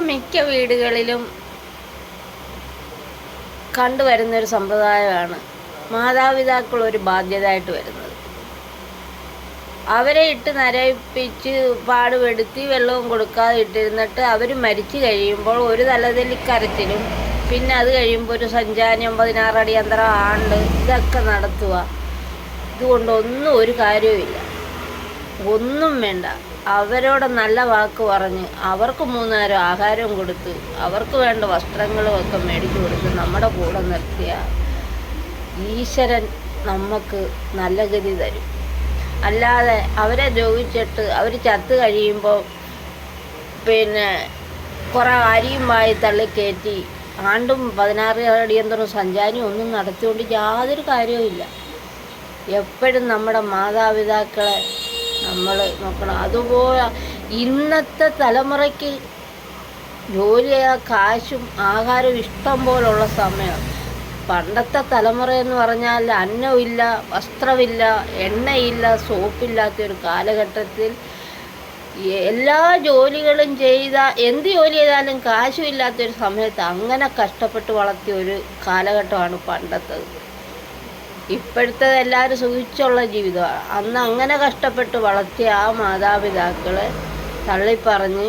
ഇപ്പം മിക്ക വീടുകളിലും കണ്ടുവരുന്നൊരു സമ്പ്രദായമാണ് മാതാപിതാക്കൾ ഒരു ബാധ്യതയായിട്ട് വരുന്നത്. അവരെ ഇട്ട് നരയിപ്പിച്ച് പാടുപെടുത്തി വെള്ളവും കൊടുക്കാതെ ഇട്ടിരുന്നിട്ട് അവർ മരിച്ചു കഴിയുമ്പോൾ ഒരു തലതെല്ലിക്കരച്ചിലും പിന്നെ അത് കഴിയുമ്പോൾ ഒരു സഞ്ചാരം 16 അടിയന്തരം ആണ്ട് ഇതൊക്കെ നടത്തുക. ഇതുകൊണ്ടൊന്നും ഒരു കാര്യവുമില്ല, ഒന്നും വേണ്ട. അവരോട് നല്ല വാക്ക് പറഞ്ഞ് അവർക്ക് 3 നേരം ആഹാരവും കൊടുത്ത് അവർക്ക് വേണ്ട വസ്ത്രങ്ങളും ഒക്കെ മേടിച്ചു കൊടുത്ത് നമ്മുടെ കൂടെ നിർത്തിയ ഈശ്വരൻ നമുക്ക് നല്ല ഗതി തരും. അല്ലാതെ അവരെ ദ്രോഹിച്ചിട്ട് അവർ ചത്ത് കഴിയുമ്പോൾ പിന്നെ കുറേ അരിയും വായി തള്ളിക്കയറ്റി ആണ്ടും 16 അടിയന്തരം സഞ്ചാരിയും ഒന്നും നടത്തിക്കൊണ്ട് യാതൊരു കാര്യവുമില്ല. എപ്പോഴും നമ്മുടെ മാതാപിതാക്കളെ നമ്മൾ നോക്കണം. അതുപോലെ ഇന്നത്തെ തലമുറയ്ക്ക് ജോലിയാ കാശും ആഹാരവും ഇഷ്ടം പോലുള്ള സമയം. പണ്ടത്തെ തലമുറ എന്ന് പറഞ്ഞാൽ അന്നമില്ല, വസ്ത്രമില്ല, എണ്ണയില്ല, സോപ്പില്ലാത്തൊരു കാലഘട്ടത്തിൽ എല്ലാ ജോലികളും എന്ത് ജോലി ചെയ്താലും കാശുമില്ലാത്തൊരു സമയത്ത് അങ്ങനെ കഷ്ടപ്പെട്ട് വളർത്തിയ ഒരു കാലഘട്ടമാണ് പണ്ടത്തത്. ഇപ്പോഴത്തേത് എല്ലാവരും സുഖിച്ചുള്ള ജീവിതമാണ്. അന്ന് അങ്ങനെ കഷ്ടപ്പെട്ട് വളർത്തിയ ആ മാതാപിതാക്കളെ തള്ളിപ്പറഞ്ഞ്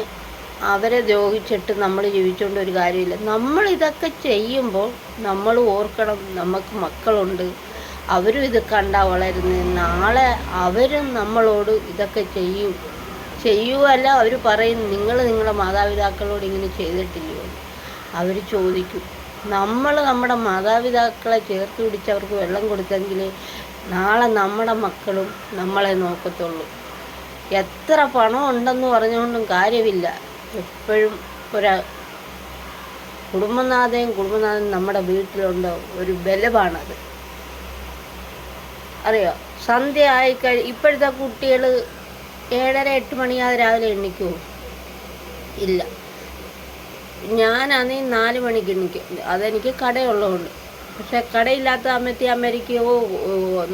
അവരെ ദ്രോഹിച്ചിട്ട് നമ്മൾ ജീവിച്ചുകൊണ്ട് ഒരു കാര്യമില്ല. നമ്മളിതൊക്കെ ചെയ്യുമ്പോൾ നമ്മൾ ഓർക്കണം, നമുക്ക് മക്കളുണ്ട്, അവരും ഇത് കണ്ടാൽ വളരുന്നത്. നാളെ അവരും നമ്മളോട് ഇതൊക്കെ ചെയ്യുകയല്ല, അവർ പറയും നിങ്ങൾ നിങ്ങളുടെ മാതാപിതാക്കളോട് ഇങ്ങനെ ചെയ്തിട്ടില്ലയോ. അവർ ചോദിക്കും. നമ്മൾ നമ്മുടെ മാതാപിതാക്കളെ ചേർത്ത് പിടിച്ച് അവർക്ക് വെള്ളം കൊടുത്തെങ്കിൽ നാളെ നമ്മുടെ മക്കളും നമ്മളെ നോക്കത്തുള്ളൂ. എത്ര പണം ഉണ്ടെന്ന് പറഞ്ഞുകൊണ്ടും കാര്യമില്ല. എപ്പോഴും കുടുംബനാഥൻ നമ്മുടെ വീട്ടിലുണ്ടോ ഒരു ബലമാണത്. അറിയോ, സന്ധ്യ ഇപ്പോഴത്തെ കുട്ടികൾ 7:30-8 മണിയാതെ രാവിലെ എണ്ണിക്കുമോ? ഇല്ല. ഞാനാണെങ്കിൽ 4 മണിക്ക് എണ്ണിക്കും. അതെനിക്ക് കടയുള്ളതുകൊണ്ട്. പക്ഷെ കടയില്ലാത്ത അമ്മയ്ക്ക്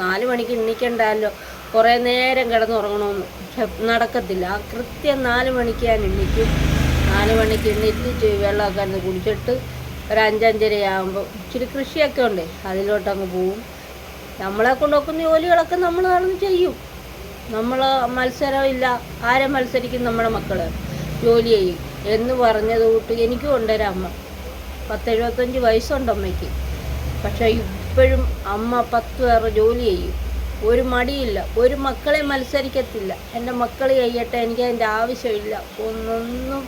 4 മണിക്ക് എണ്ണിക്കണ്ടല്ലോ, കുറേ നേരം കിടന്നുറങ്ങണമെന്ന്. പക്ഷെ നടക്കത്തില്ല. കൃത്യം 4 മണിക്ക് ഞാൻ എണ്ണിക്കും. 4 മണിക്ക് എണ്ണിച്ച് വെള്ളമൊക്കെ കുടിച്ചിട്ട് ഒരു 5-5:30 ആകുമ്പോൾ ഇച്ചിരി കൃഷിയൊക്കെ ഉണ്ട്, അതിലോട്ടങ്ങ് പോവും. നമ്മളെ കൊണ്ടുവെക്കുന്ന ജോലികളൊക്കെ നമ്മൾ നടന്ന് ചെയ്യും. നമ്മൾ മത്സരമില്ല, ആരെ മത്സരിക്കും? നമ്മുടെ മക്കൾ ജോലി ചെയ്യും എന്ന് പറഞ്ഞത് കൂട്ട് എനിക്കും ഉണ്ടൊരമ്മ. 10-75 വയസ്സുണ്ട് അമ്മയ്ക്ക്. പക്ഷേ ഇപ്പോഴും അമ്മ 10 പേരെ ജോലി ചെയ്യും. ഒരു മടിയില്ല, ഒരു മക്കളെ മത്സരിക്കത്തില്ല. എൻ്റെ മക്കൾ ചെയ്യട്ടെ, എനിക്ക് അതിൻ്റെ ആവശ്യമില്ല, ഒന്നും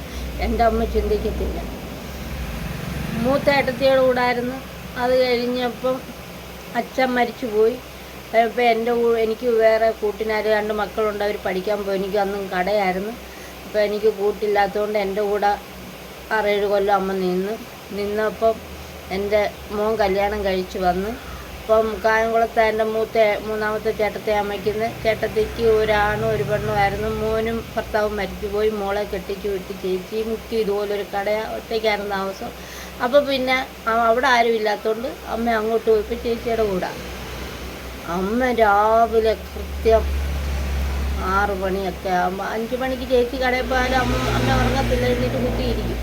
എൻ്റെ അമ്മ ചിന്തിക്കത്തില്ല. മൂത്ത ഏട്ടത്തിയുടെ കൂടായിരുന്നു. അത് കഴിഞ്ഞപ്പം അച്ഛൻ മരിച്ചു പോയി. അപ്പോൾ എനിക്ക് വേറെ കൂട്ടിനാർ 2 മക്കളുണ്ട്, അവർ പഠിക്കാൻ പോയി. എനിക്ക് അന്നും കടയായിരുന്നു. അപ്പോൾ എനിക്ക് കൂട്ടില്ലാത്തതുകൊണ്ട് എൻ്റെ കൂടെ 6-7 കൊല്ലം അമ്മ നിന്നപ്പം എൻ്റെ മോൻ കല്യാണം കഴിച്ച് വന്ന്. അപ്പം കായംകുളത്ത് എൻ്റെ മൂന്നാമത്തെ ചേട്ടത്തെ അമ്മയ്ക്കുന്ന ചേട്ടത്തിക്ക് ഒരാണും ഒരു പെണ്ണുമായിരുന്നു. മോനും ഭർത്താവും മരിച്ചുപോയി. മോളെ കെട്ടിച്ച് വിട്ട് ചേച്ചി മുക്കി ഇതുപോലൊരു ഒറ്റയ്ക്കായിരുന്നു താമസം. അപ്പോൾ പിന്നെ അവിടെ ആരും ഇല്ലാത്തതുകൊണ്ട് അമ്മ അങ്ങോട്ട് പോയപ്പോൾ ചേച്ചിയുടെ കൂടെ. അമ്മ രാവിലെ കൃത്യം 6 മണിയൊക്കെ ആകുമ്പോൾ 5 മണിക്ക് ചേച്ചി കടയിൽ പോയാലും അമ്മ ഉറങ്ങത്തില്ല, എന്നിട്ട് കുത്തിയിരിക്കും.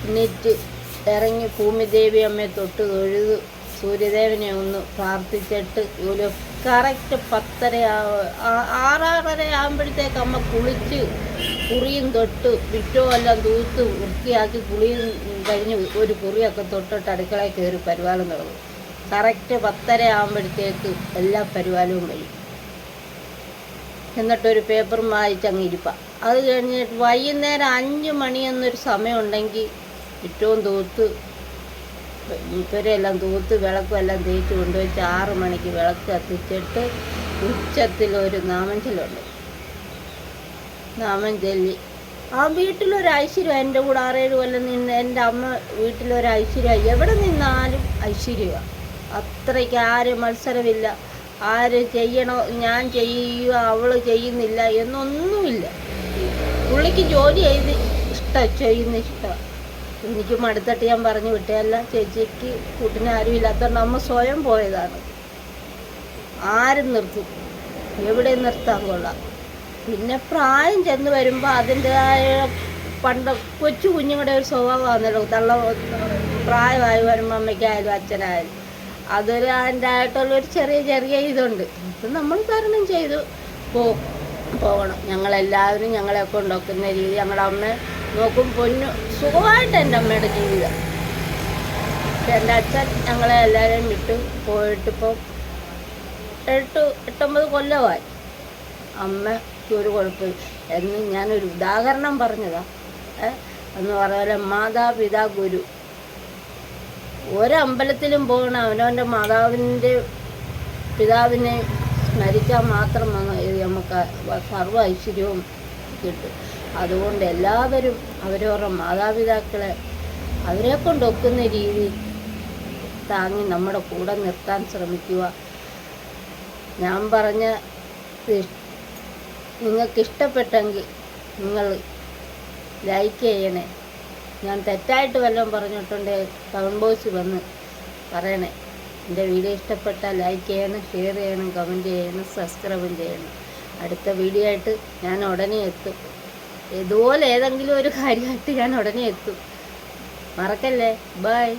എന്നിട്ട് ഇറങ്ങി ഭൂമിദേവി അമ്മയെ തൊട്ട് തൊഴുത് സൂര്യദേവനെ ഒന്ന് പ്രാർത്ഥിച്ചിട്ട് ഒരു കറക്റ്റ് 10:30 6:30 ആകുമ്പോഴത്തേക്ക് അമ്മ കുളിച്ച് കുറിയും തൊട്ട് വിറ്റവും എല്ലാം തൂത്ത് വൃത്തിയാക്കി കുളിയും കഴിഞ്ഞ് ഒരു കുറിയൊക്കെ തൊട്ടിട്ട് അടുക്കളയിൽ കയറി പരിപാലനം തുടങ്ങും. കറക്റ്റ് 10:30 ആകുമ്പോഴത്തേക്ക് എല്ലാ പരിപാലവും കഴിയും. എന്നിട്ടൊരു പേപ്പറും വായിച്ചങ്ങ് ഇരിപ്പാം. അത് കഴിഞ്ഞിട്ട് വൈകുന്നേരം 5 മണി എന്നൊരു സമയമുണ്ടെങ്കിൽ ഏറ്റവും തൂത്ത് ഇവരെല്ലാം തൂത്ത് വിളക്കും എല്ലാം തേച്ച് കൊണ്ടുവച്ച് 6 മണിക്ക് വിളക്ക് കത്തിച്ചിട്ട് ഉച്ചത്തിലൊരു നാമം ചൊല്ലുണ്ട്. നാമം ചൊല്ലി ആ വീട്ടിലൊരു ഐശ്വര്യം. എൻ്റെ കൂടെ 6-7 കൊല്ലം നിന്ന് എൻ്റെ അമ്മ വീട്ടിലൊരു ഐശ്വര്യമായി. എവിടെ നിന്നാലും ഐശ്വര്യമാണ്. അത്രയ്ക്ക് ആരും മത്സരമില്ല, ആര് ചെയ്യണോ ഞാൻ ചെയ്യുക അവൾ ചെയ്യുന്നില്ല എന്നൊന്നുമില്ല. പുള്ളിക്ക് ജോലി ചെയ്യുന്ന ഇഷ്ടമാണ്. എനിക്ക് മടുത്തിട്ട് ഞാൻ പറഞ്ഞു വിട്ടതല്ല. ചേച്ചിക്ക് കൂട്ടിന് ആരും ഇല്ലാത്തതുകൊണ്ട് അമ്മ സ്വയം പോയതാണ്. ആരും നിർത്തും, എവിടെ നിർത്താൻ കൊള്ളാം. പിന്നെ പ്രായം ചെന്ന് വരുമ്പോൾ അതിൻ്റെതായ പണ്ട് കൊച്ചു കുഞ്ഞുങ്ങളുടെ ഒരു സ്വഭാവമാണല്ലോ പ്രായമായി വരുമ്പോൾ അമ്മയ്ക്കായാലും അച്ഛനായാലും അതൊരു അതിൻ്റെ ആയിട്ടുള്ളൊരു ചെറിയ ഇതുണ്ട്. ഇത് നമ്മൾ തരണം ചെയ്തു പോകണം. ഞങ്ങളെല്ലാവരും ഞങ്ങളെ കൊണ്ടൊക്കുന്ന രീതി ഞങ്ങളുടെ അമ്മ നോക്കും. പൊന്നു സുഖമായിട്ട് എൻ്റെ അമ്മയുടെ ജീവിതം. എൻ്റെ അച്ഛൻ ഞങ്ങളെ എല്ലാവരെയും വിട്ടു പോയിട്ടിപ്പോൾ 8-9 കൊല്ലമായി. അമ്മയ്ക്ക് ഒരു കുഴപ്പമില്ല എന്ന് ഞാനൊരു ഉദാഹരണം പറഞ്ഞതാണ്. എന്ന് പറഞ്ഞാൽ മാതാപിതാ ഗുരു. ഒരമ്പലത്തിലും പോകണം അവനവൻ്റെ മാതാവിൻ്റെ പിതാവിനെ സ്മരിക്കാൻ മാത്രം നമുക്ക് സർവ്വ ഐശ്വര്യവും കിട്ടും. അതുകൊണ്ട് എല്ലാവരും അവരവരുടെ മാതാപിതാക്കളെ അവരെ കൊണ്ടൊക്കുന്ന രീതി താങ്ങി നമ്മുടെ കൂടെ നിർത്താൻ ശ്രമിക്കുക. ഞാൻ പറഞ്ഞ നിങ്ങൾക്കിഷ്ടപ്പെട്ടെങ്കിൽ നിങ്ങൾ ലൈക്ക് ചെയ്യണേ. ഞാൻ തെറ്റായിട്ട് വല്ലതും പറഞ്ഞിട്ടുണ്ടെങ്കിൽ കമൻറ്റ് ബോക്സിൽ വന്ന് പറയണേ. എൻ്റെ വീഡിയോ ഇഷ്ടപ്പെട്ടാൽ ലൈക്ക് ചെയ്യണം, ഷെയർ ചെയ്യണം, കമൻറ്റ് ചെയ്യണം, സബ്സ്ക്രൈബും ചെയ്യണം. അടുത്ത വീഡിയോ ആയിട്ട് ഞാൻ ഉടനെ എത്തും. ഇതുപോലെ ഏതെങ്കിലും ഒരു കാര്യമായിട്ട് ഞാൻ ഉടനെ എത്തും. മറക്കല്ലേ. ബൈ.